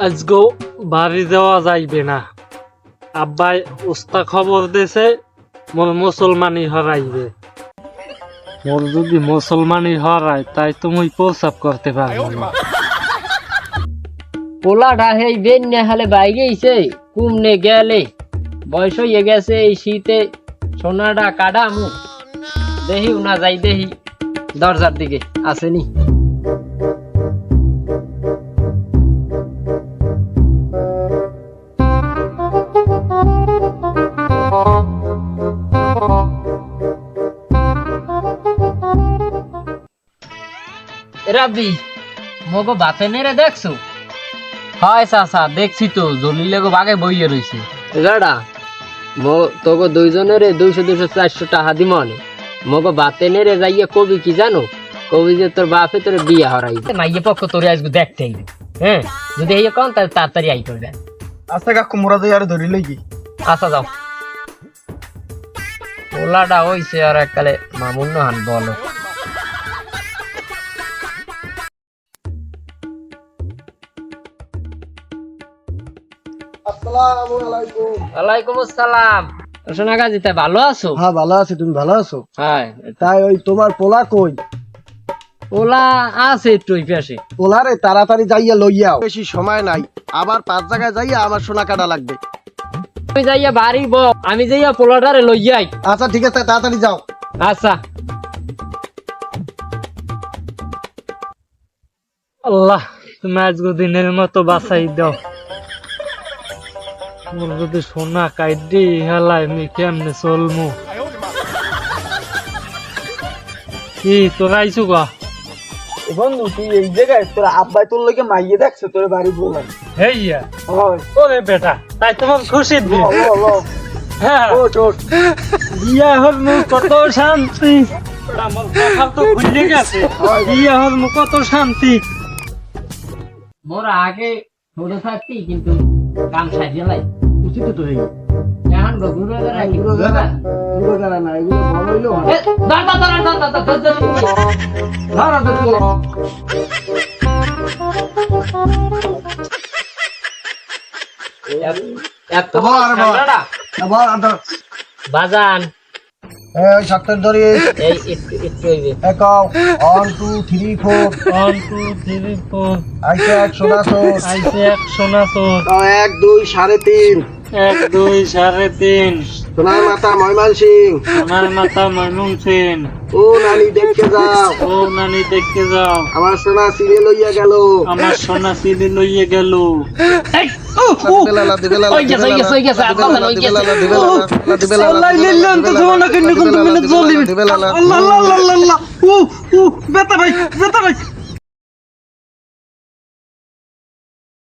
আজকেও বাড়ি যাওয়া যাইবে না। আব্বাই উস্তা খবর দিয়েছে মোর মুসলমানি হরাইবে। মোর যদি মুসলমানি হরায় তাই তুমি প্রস্রাব করতে পারবো না। পোলাটা হেই বেন নে হালে বাইরে গেছে কুমনে গেলে বয়স হয়ে গেছে এই শীতে সোনাটা কাটামু দেহি উনা যাই দেহি দরজার দিকে আসেনি। রাবি মগো বাতে নেরে দেখছো? হয় চাচা দেখছি তো জলিলে গো বাগে বইয়ে রইছে। গাড়া তোগো দুইজনের 200-200-400 টাকা দিমনে মগো বাতে নেরে যাইয়ে কবি কি জানো? কবি যে তোর বাপে তোর বিয়া হরাই মাইয়ে পক্ষ তোরে আজকে দেখতে আইবে। হ্যাঁ যদি এই কোন তাহলে তাড়াতাড়ি আই করবে। আচ্ছা কাকু মোরা যাই আর ধরি লই কি। আচ্ছা যাও। ওলাটা হইছে আর এককালে মামুন হান বলো। আসসালামু আলাইকুম। ওয়ালাইকুম আসসালাম। সোনা গাজী তাই ভালো আছো? হ্যাঁ ভালো আছি, তুমি ভালো আছো? হ্যাঁ তাই ওই তোমার পোলা কই? ওলা আছে একটু ওই পাশে। পোলারে তাড়াতাড়ি যাইয়া লইয়াও, বেশি সময় নাই, আবার 5 জায়গায় যাইয়া আমার সোনা কাটা লাগবে। তুমি যাইয়া বাড়ি বউ, আমি যাইয়া পোলাটারে লইয়াই। আচ্ছা ঠিক আছে, তাড়াতাড়ি যাও। আচ্ছা। আল্লাহ তুমি আজকে দিনের মতো বাঁচাই দাও। মোর যদি সোনা কাইডি হেলাই আমি কেমনে চলমু? কি তোরা আইসু গা? বন্ধু তুই এই জায়গায় তোর আব্বাই তোর লইকে মাইয়ে দেখছে তোর বাড়ি বলাই। হেইয়া ওরে বেটা তাই তোমার খুশির দিন। হ্যাঁ বিয়া হল মু কত শান্তি, আমার কথা তো ভুলে গেছে। বিয়া হল মু কত শান্তি। মোর আগে ছোট থাকতি কিন্তু কাম সাজিয়ে লাই উচিত তো হই এখন ঘুরে রাখি পুরো গানা না, এগুলো বড় হইলো বাজান ওই সাতটার ধরে এই একটু হইবে। 1 2 3 4 1 2 3 4 আইছে 100 আইসে 100 চোর। 1 2 3.5 1 2 3.5 সোনার মাথা ময়মান সিং। আমার মাথা ময়মন সিং। ও নানি দেখতে যাও, ও নানি দেখতে যাও, আমার সোনা সিরিয়ে লইয়া গেল। আমার সোনা সিঁড়ি লইয়ে গেল। দিবেলা